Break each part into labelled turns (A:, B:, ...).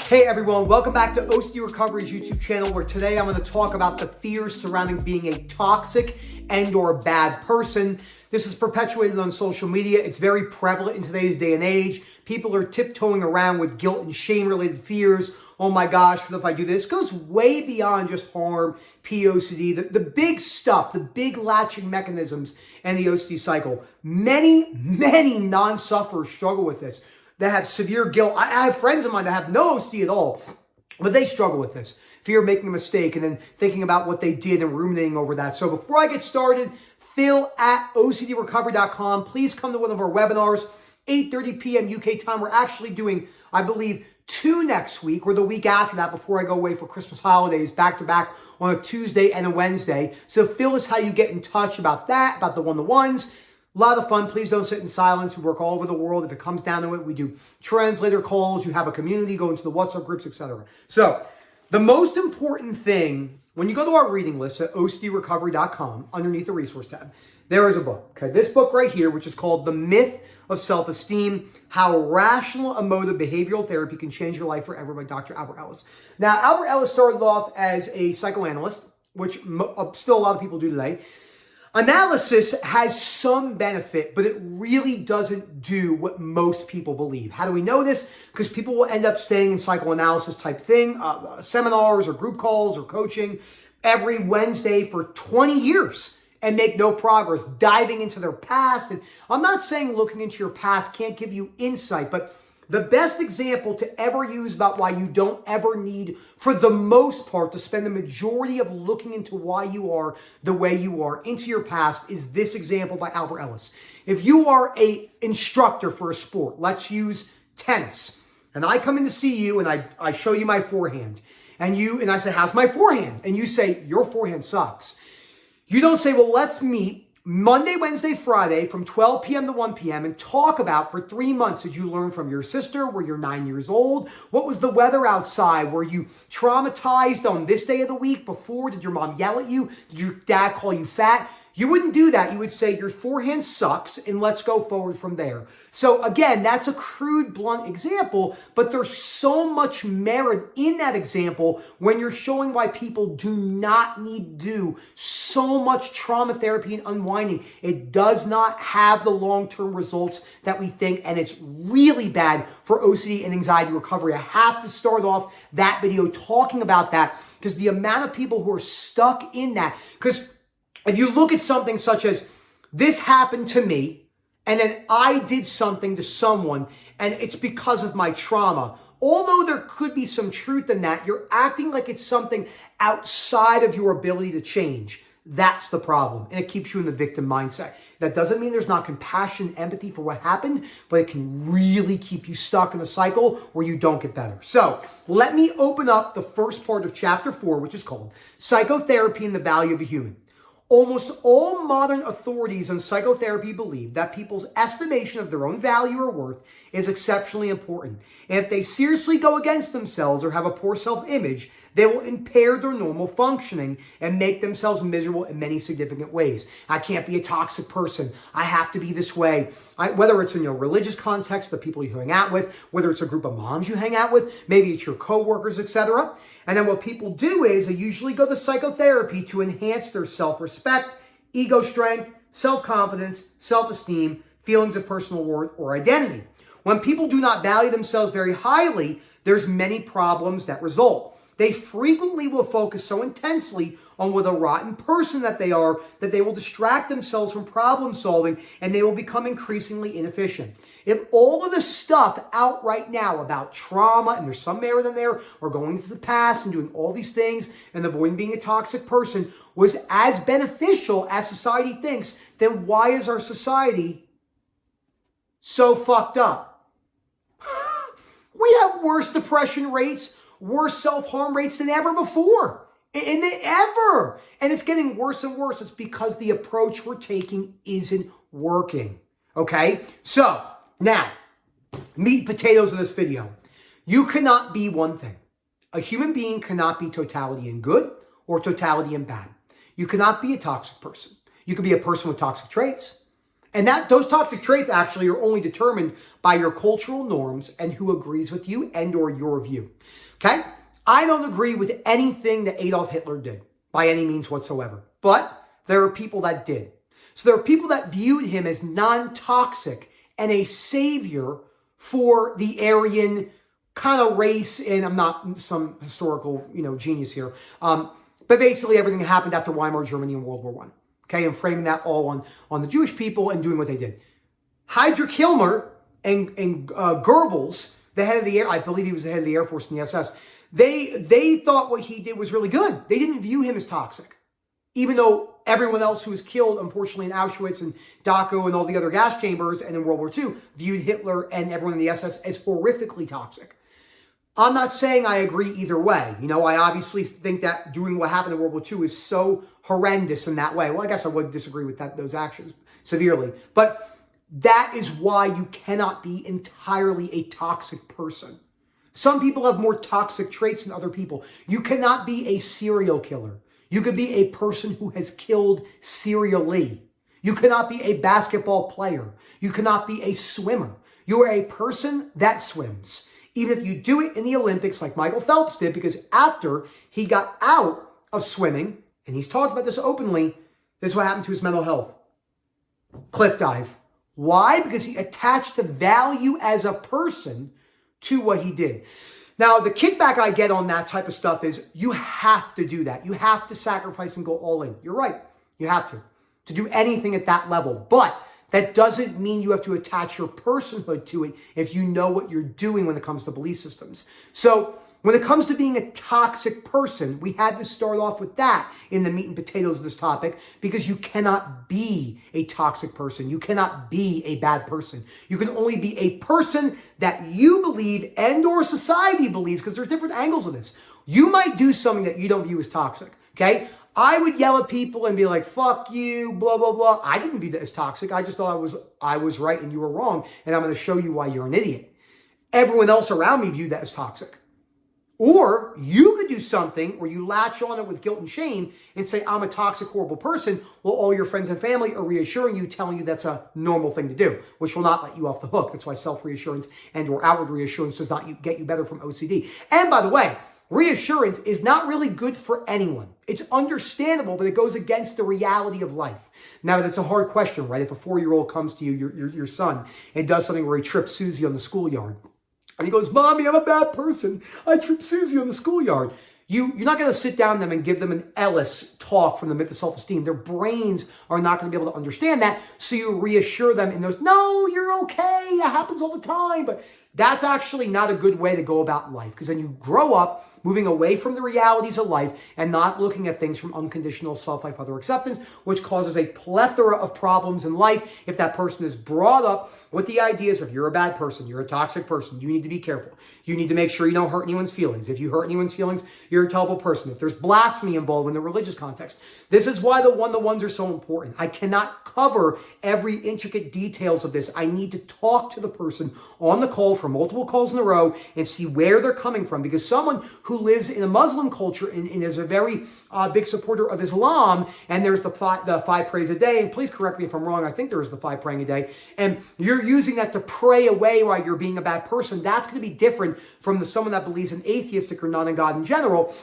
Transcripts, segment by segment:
A: Hey everyone, welcome back to OCD Recovery's YouTube channel, where today I'm going to talk about the fears surrounding being a toxic and/or bad person. This is perpetuated on social media. It's very prevalent in today's day and age. People are tiptoeing around with guilt and shame related fears. Oh my gosh, what if I do this? It goes way beyond just harm, POCD, the big stuff, the big latching mechanisms and the OCD cycle. Many non-sufferers struggle with this. That have severe guilt. I have friends of mine that have no OCD at all, but they struggle with this. Fear of making a mistake and then thinking about what they did and ruminating over that. So before I get started, Phil at OCDrecovery.com. Please come to one of our webinars, 8:30 p.m. UK time. We're actually doing, I believe, 2 next week or the week after that before I go away for Christmas holidays, back to back on a Tuesday and a Wednesday. So Phil is how you get in touch about that, about the one-to-ones. A lot of fun. Please don't sit in silence. We work all over the world. If it comes down to it, we do translator calls. You have a community, go into the WhatsApp groups, etc. So the most important thing, when you go to our reading list at OCDrecovery.com, underneath the resource tab, there is a book. Okay, this book right here, which is called The Myth of Self-Esteem, How Rational Emotive Behavioral Therapy Can Change Your Life Forever by Dr. Albert Ellis. Now, Albert Ellis started off as a psychoanalyst, which still a lot of people do today. Analysis has some benefit, but it really doesn't do what most people believe. How do we know this? Because people will end up staying in psychoanalysis type thing, seminars or group calls or coaching every Wednesday for 20 years and make no progress, diving into their past. And I'm not saying looking into your past can't give you insight, but the best example to ever use about why you don't ever need, for the most part, to spend the majority of looking into why you are the way you are into your past is this example by Albert Ellis. If you are an instructor for a sport, let's use tennis, and I come in to see you and I show you my forehand, and I say, how's my forehand? And you say, your forehand sucks. You don't say, well, let's meet Monday, Wednesday, Friday from 12 p.m. to 1 p.m. and talk about for 3 months, did you learn from your sister? Were you 9 years old? What was the weather outside? Were you traumatized on this day of the week before? Did your mom yell at you? Did your dad call you fat? You wouldn't do that. You would say your forehand sucks and let's go forward from there. So again, that's a crude, blunt example, but there's so much merit in that example when you're showing why people do not need to do so much trauma therapy and unwinding. It does not have the long-term results that we think, and it's really bad for OCD and anxiety recovery. I have to start off that video talking about that because the amount of people who are stuck in that, because if you look at something such as, this happened to me, and then I did something to someone, and it's because of my trauma. Although there could be some truth in that, you're acting like it's something outside of your ability to change. That's the problem, and it keeps you in the victim mindset. That doesn't mean there's not compassion, empathy for what happened, but it can really keep you stuck in a cycle where you don't get better. So let me open up the first part of chapter 4, which is called Psychotherapy and the Value of a Human. Almost all modern authorities on psychotherapy believe that people's estimation of their own value or worth is exceptionally important. And if they seriously go against themselves or have a poor self-image, they will impair their normal functioning and make themselves miserable in many significant ways. I can't be a toxic person. I have to be this way. Whether it's in your religious context, the people you hang out with, whether it's a group of moms you hang out with, maybe it's your coworkers, etc. And then what people do is they usually go to psychotherapy to enhance their self-respect, ego strength, self-confidence, self-esteem, feelings of personal worth, or identity. When people do not value themselves very highly, there's many problems that result. They frequently will focus so intensely on what a rotten person that they are that they will distract themselves from problem solving and they will become increasingly inefficient. If all of the stuff out right now about trauma, and there's some merit in there, or going into the past and doing all these things and avoiding being a toxic person was as beneficial as society thinks, then why is our society so fucked up? We have worse depression rates, worse self-harm rates than ever before. And it's getting worse and worse. It's because the approach we're taking isn't working. Okay? So, now, meat and potatoes of this video. You cannot be one thing. A human being cannot be totality in good or totality in bad. You cannot be a toxic person. You could be a person with toxic traits. And those toxic traits actually are only determined by your cultural norms and who agrees with you and or your view. Okay? I don't agree with anything that Adolf Hitler did by any means whatsoever. But there are people that did. So there are people that viewed him as non-toxic and a savior for the Aryan kind of race. And I'm not some historical, genius here. But basically everything that happened after Weimar Germany in World War One. Okay, and framing that all on the Jewish people and doing what they did. Heinrich Himmler and Goebbels, the head of the I believe he was the head of the Air Force and the SS, they thought what he did was really good. They didn't view him as toxic. Even though everyone else who was killed, unfortunately, in Auschwitz and Dachau and all the other gas chambers and in World War II, viewed Hitler and everyone in the SS as horrifically toxic. I'm not saying I agree either way. I obviously think that doing what happened in World War II is so horrendous in that way. Well, I guess I would disagree with those actions severely. But that is why you cannot be entirely a toxic person. Some people have more toxic traits than other people. You cannot be a serial killer. You could be a person who has killed serially. You cannot be a basketball player. You cannot be a swimmer. You are a person that swims. Even if you do it in the Olympics like Michael Phelps did, because after he got out of swimming, and he's talked about this openly, this is what happened to his mental health. Cliff dive. Why? Because he attached the value as a person to what he did. Now, the kickback I get on that type of stuff is you have to do that. You have to sacrifice and go all in. You're right. You have to do anything at that level. But that doesn't mean you have to attach your personhood to it if you know what you're doing when it comes to belief systems. So when it comes to being a toxic person, we had to start off with that in the meat and potatoes of this topic, because you cannot be a toxic person. You cannot be a bad person. You can only be a person that you believe and or society believes, because there's different angles of this. You might do something that you don't view as toxic, okay? I would yell at people and be like, fuck you, blah, blah, blah. I didn't view that as toxic. I just thought I was right and you were wrong, and I'm going to show you why you're an idiot. Everyone else around me viewed that as toxic. Or you could do something where you latch on it with guilt and shame and say, I'm a toxic, horrible person, while all your friends and family are reassuring you, telling you that's a normal thing to do, which will not let you off the hook. That's why self-reassurance and or outward reassurance does not get you better from OCD. And by the way, reassurance is not really good for anyone. It's understandable, but it goes against the reality of life. Now, that's a hard question, right? If a 4-year-old comes to you, your son, and does something where he trips Susie on the schoolyard, and he goes, Mommy, I'm a bad person. I tripped Susie on the schoolyard. You're not going to sit down them and give them an Ellis talk from the myth of self-esteem. Their brains are not going to be able to understand that. So you reassure them in those, no, you're okay. It happens all the time. But that's actually not a good way to go about life, because then you grow up moving away from the realities of life and not looking at things from unconditional self-life, other acceptance, which causes a plethora of problems in life if that person is brought up with the ideas of you're a bad person, you're a toxic person, you need to be careful. You need to make sure you don't hurt anyone's feelings. If you hurt anyone's feelings, you're a terrible person. If there's blasphemy involved in the religious context. This is why the one-to-ones are so important. I cannot cover every intricate details of this. I need to talk to the person on the call for multiple calls in a row and see where they're coming from, because someone who lives in a Muslim culture and is a very big supporter of Islam, and there's the five prayers a day, and please correct me if I'm wrong, I think there is the 5 praying a day, and you're using that to pray away while you're being a bad person, that's going to be different from someone that believes in atheistic or not in God in general,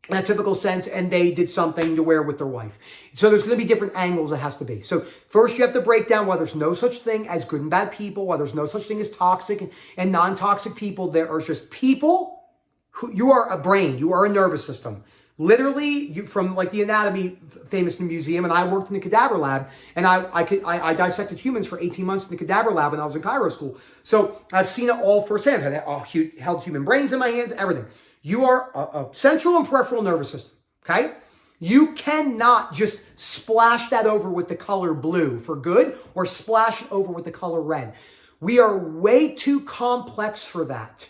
A: in a typical sense, and they did something to wear with their wife. So there's going to be different angles it has to be. So first you have to break down why there's no such thing as good and bad people, why there's no such thing as toxic and non-toxic people. There are just people who, you are a brain, you are a nervous system. Literally, you from like the anatomy famous in the museum, and I worked in the cadaver lab, and I dissected humans for 18 months in the cadaver lab when I was in Cairo school. So I've seen it all firsthand. I held human brains in my hands, everything. You are a central and peripheral nervous system, okay? You cannot just splash that over with the color blue for good or splash it over with the color red. We are way too complex for that.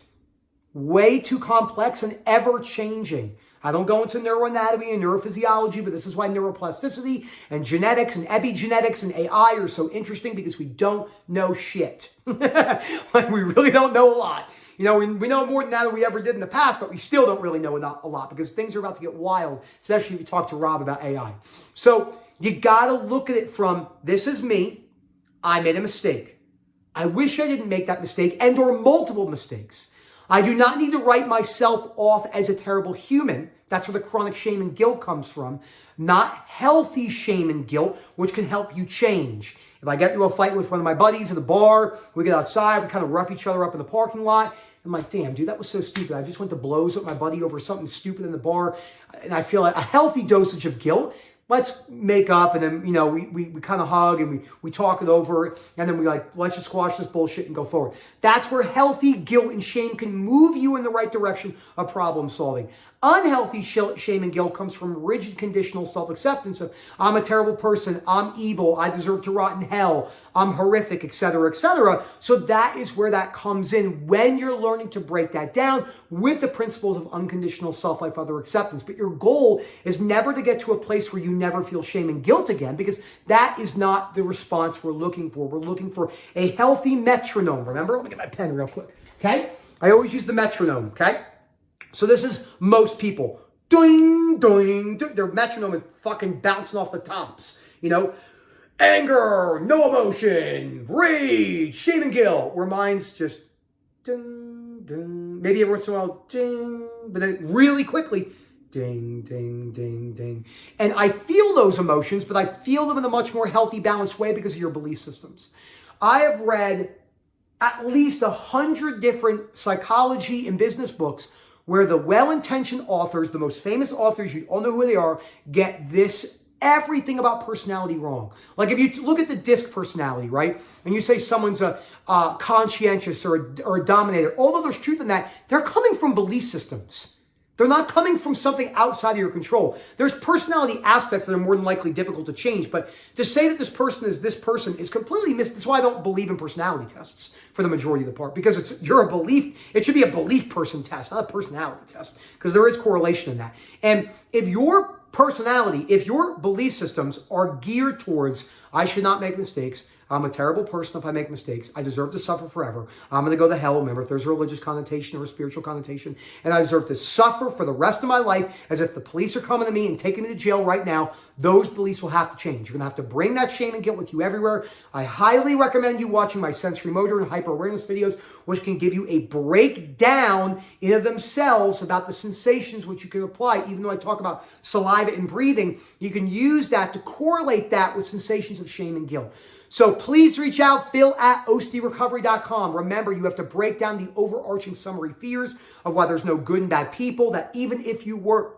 A: Way too complex and ever-changing. I don't go into neuroanatomy and neurophysiology, but this is why neuroplasticity and genetics and epigenetics and AI are so interesting, because we don't know shit. Like, we really don't know a lot. You know, we know more than that we ever did in the past, but we still don't really know a lot, because things are about to get wild, especially if you talk to Rob about AI. So you got to look at it from, this is me. I made a mistake. I wish I didn't make that mistake and or multiple mistakes. I do not need to write myself off as a terrible human. That's where the chronic shame and guilt comes from. Not healthy shame and guilt, which can help you change. If I get into a fight with one of my buddies at the bar, we get outside, we kind of rough each other up in the parking lot. I'm like, damn, dude, that was so stupid. I just went to blows with my buddy over something stupid in the bar. And I feel like a healthy dosage of guilt. Let's make up, and then, we kind of hug and we talk it over, and then we let's just squash this bullshit and go forward. That's where healthy guilt and shame can move you in the right direction of problem solving. Unhealthy shame and guilt comes from rigid conditional self-acceptance of I'm a terrible person, I'm evil, I deserve to rot in hell, I'm horrific, etc., etc. So that is where that comes in when you're learning to break that down with the principles of unconditional self-life, other acceptance. But your goal is never to get to a place where you never feel shame and guilt again, because that is not the response we're looking for. We're looking for a healthy metronome. Remember? Let me get my pen real quick. Okay? I always use the metronome. Okay? So this is most people. Doing, doing, doing. Their metronome is fucking bouncing off the tops. Anger, no emotion, rage, shame and guilt. Where mine's just ding, ding. Maybe every once in a while, ding. But then really quickly, ding, ding, ding, ding. And I feel those emotions, but I feel them in a much more healthy, balanced way because of your belief systems. I have read at least 100 different psychology and business books where the well-intentioned authors, the most famous authors, you all know who they are, get this everything about personality wrong. Like if you look at the DISC personality, right? And you say someone's a conscientious or a dominator, although there's truth in that, they're coming from belief systems. They're not coming from something outside of your control. There's personality aspects that are more than likely difficult to change, but to say that this person is completely missed. That's why I don't believe in personality tests for the majority of the part, because you're a belief. It should be a belief person test, not a personality test, because there is correlation in that. And if your personality, if your belief systems are geared towards, I should not make mistakes, I'm a terrible person if I make mistakes, I deserve to suffer forever, I'm going to go to hell, remember, if there's a religious connotation or a spiritual connotation, and I deserve to suffer for the rest of my life as if the police are coming to me and taking me to jail right now, those beliefs will have to change. You're going to have to bring that shame and guilt with you everywhere. I highly recommend you watching my sensory motor and hyper-awareness videos, which can give you a breakdown in of themselves about the sensations which you can apply. Even though I talk about saliva and breathing, you can use that to correlate that with sensations of shame and guilt. So please reach out, phil@ostrecovery.com. Remember, you have to break down the overarching summary fears of why there's no good and bad people, that even if you were,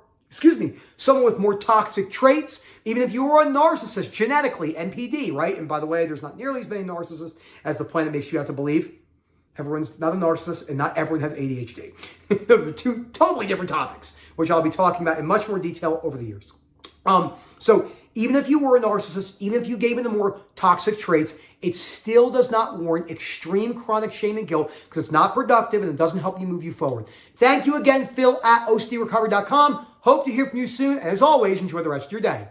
A: someone with more toxic traits, even if you were a narcissist genetically, NPD, right? And by the way, there's not nearly as many narcissists as the planet makes you have to believe. Everyone's not a narcissist and not everyone has ADHD. Those are two totally different topics, which I'll be talking about in much more detail over the years. So even if you were a narcissist, even if you gave in the more toxic traits, it still does not warrant extreme chronic shame and guilt because it's not productive and it doesn't help you move you forward. Thank you again, phil@ostrecovery.com. Hope to hear from you soon. And as always, enjoy the rest of your day.